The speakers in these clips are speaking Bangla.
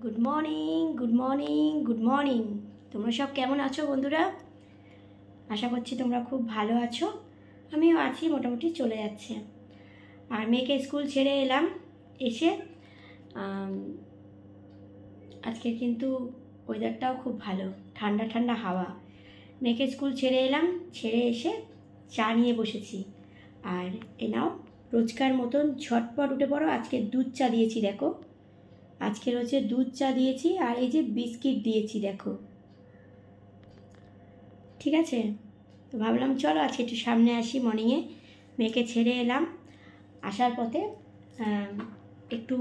Good morning good morning good morning. তোমরা সব কেমন আছো বন্ধুরা? আশা করছি তোমরা খুব ভালো আছো। আমিও আছি, মোটামুটি চলে যাচ্ছে। আর মেয়েকে স্কুল ছেড়ে এলাম, এসে আজকে কিন্তু ওয়েদারটাও খুব ভালো, ঠান্ডা ঠান্ডা হাওয়া। মেয়েকে স্কুল ছেড়ে এলাম, ছেড়ে এসে চা নিয়ে বসেছি। আর এ নাও, রোজকার মতন ঝটপট উঠে পড়ো। আজকে দুধ চা দিয়েছি, দেখো আজকের হচ্ছে দুধ চা দিয়েছি, আর এই যে বিস্কিট দিয়েছি দেখো। ঠিক আছে, তো ভাবলাম চলো আজকে একটু সামনে আসি। মর্নিংয়ে মেয়েকে ছেড়ে এলাম, আসার পথে একটু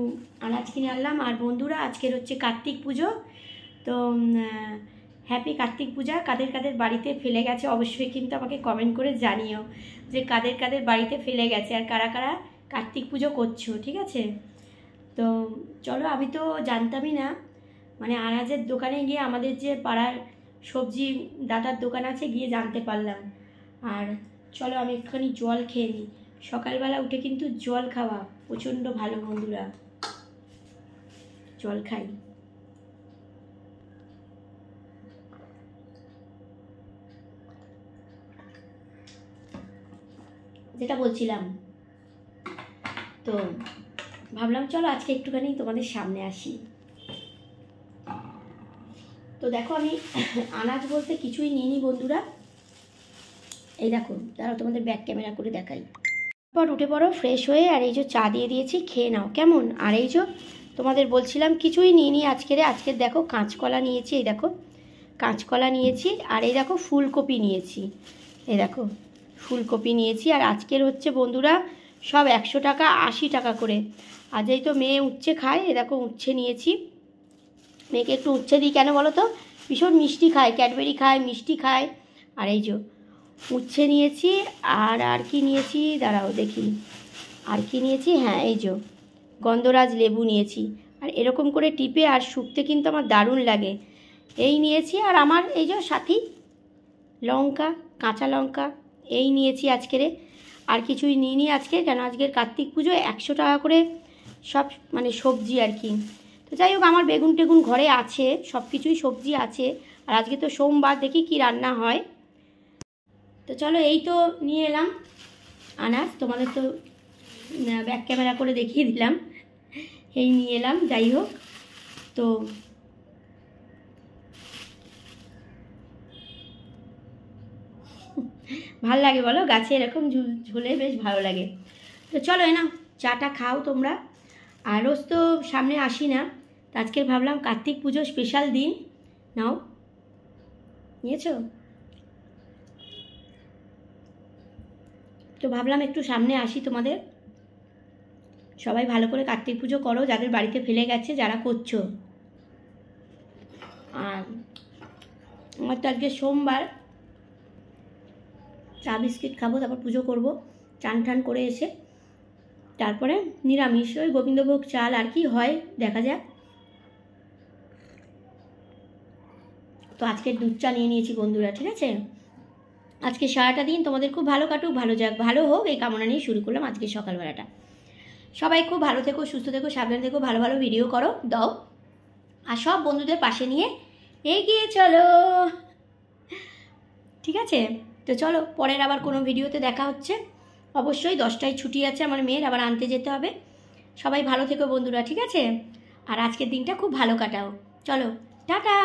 আনাজ কিনে আনলাম। আর বন্ধুরা, আজকের হচ্ছে কার্তিক পুজো, তো হ্যাপি কার্তিক পূজা। কাদের কাদের বাড়িতে ফেলে গেছে অবশ্যই কিন্তু আমাকে কমেন্ট করে জানিও যে কাদের কাদের বাড়িতে ফেলে গেছে আর কারা কারা কার্তিক পুজো করছো। ঠিক আছে, তো চলো, আমি তো জানতামই না, মানে আনাজের দোকানে গিয়ে, আমাদের যে পাড়ার সবজি দাদার দোকান আছে, গিয়ে জানতে পারলাম। আর চলো আমি একটুখানি জল খেয়ে নিই। সকালবেলা উঠে কিন্তু জল খাওয়া প্রচণ্ড ভালো বন্ধুরা, জল খাই। যেটা বলছিলাম, তো ভাবলাম চলো আজকে একটুখানি তোমাদের সামনে আসি। তো দেখো, আমি আনাজ বলতে কিছুই নিইনি বন্ধুরা। এই দেখো, দাঁড়াও তোমাদের ব্যাক ক্যামেরা করে দেখাই। পর উঠে পড়ো ফ্রেশ হয়ে, আর এই যে চা দিয়ে দিয়েছি, খেয়ে নাও কেমন। আর এই যে তোমাদের বলছিলাম কিছুই নিইনি আজকের দেখো কাঁচকলা নিয়েছি, এই দেখো কাঁচকলা নিয়েছি, আর এই দেখো ফুলকপি নিয়েছি, এই দেখো ফুলকপি নিয়েছি। আর আজকের হচ্ছে বন্ধুরা সব 100 টাকা 80 টাকা করে। আর যেই তো মেয়ে উচ্ছে খায়, এ দেখো উচ্ছে নিয়েছি। মেয়েকে একটু উচ্ছে দিই, কেন বলো তো, ভীষণ মিষ্টি খায়, ক্যাডবেরি খায়, মিষ্টি খায়। আর এই যে উচ্ছে নিয়েছি। আর কি নিয়েছি দাঁড়াও দেখি, আর কি নিয়েছি, হ্যাঁ এই যে গন্ধরাজ লেবু নিয়েছি। আর এরকম করে টিপে আর শুকতে কিন্তু আমার দারুণ লাগে, এই নিয়েছি। আর আমার এই যে সাথী লঙ্কা, কাঁচা লঙ্কা, এই নিয়েছি আজকেরে। আর কিছুই নিইনি আজকে, কেন আজকের কার্তিক পুজো 100 টাকা করে সব মানে সবজি আর কি। তো যাই হোক, আমার বেগুন টেগুন ঘরে আছে, সব কিছুই সবজি আছে। আর আজকে তো সোমবার, দেখি কি রান্না হয়। তো চলো, এই তো নিয়ে এলাম আনাজ, তোমাদের তো ব্যাক ক্যামেরা করে দেখিয়ে দিলাম, এই নিয়ে এলাম। যাই হোক, তো ভাল লাগে বলো, গাছে এরকম ঝুলে বেশ ভালো লাগে। তো চলো না, চাটা খাও তোমরা। আর রোজ তো সামনে আসি না, তো আজকের ভাবলাম কার্তিক পুজো স্পেশাল দিন। নাও, নিয়েছো? তো ভাবলাম একটু সামনে আসি তোমাদের। সবাই ভালো করে কার্তিক পুজো করো, যাদের বাড়িতে ফেলে গেছে, যারা করছো। আর আমার তো আজকে সোমবার, চা বিস্কিট খাবো, তারপর পুজো করব, চান টান করে এসে তারপরে নিরামিষ, ওই গোবিন্দভোগ চাল আর কি হয় দেখা যাক। তো আজকের দুধ চা নিয়ে নিয়েছি বন্ধুরা। ঠিক আছে, আজকে সারাটা দিন তোমাদের খুব ভালো কাটুক, ভালো যাক, ভালো হোক, এই কামনা নিয়ে শুরু করলাম আজকে সকালবেলাটা। সবাই খুব ভালো থেকো, সুস্থ থেকো, সাবধানে থেকো, ভালো ভালো ভিডিও করো দাও, আর সব বন্ধুদের পাশে নিয়ে এগিয়ে চলো। ঠিক আছে, তো চলো, পরের আবার কোনো ভিডিওতে দেখা হচ্ছে। অবশ্যই 10টায় ছুটি আছে আমার মেয়ের, আবার আনতে যেতে হবে। সবাই ভালো থেকো বন্ধুরা, ঠিক আছে? আর আজকের দিনটা খুব ভালো কাটাও। চলো, টাটা।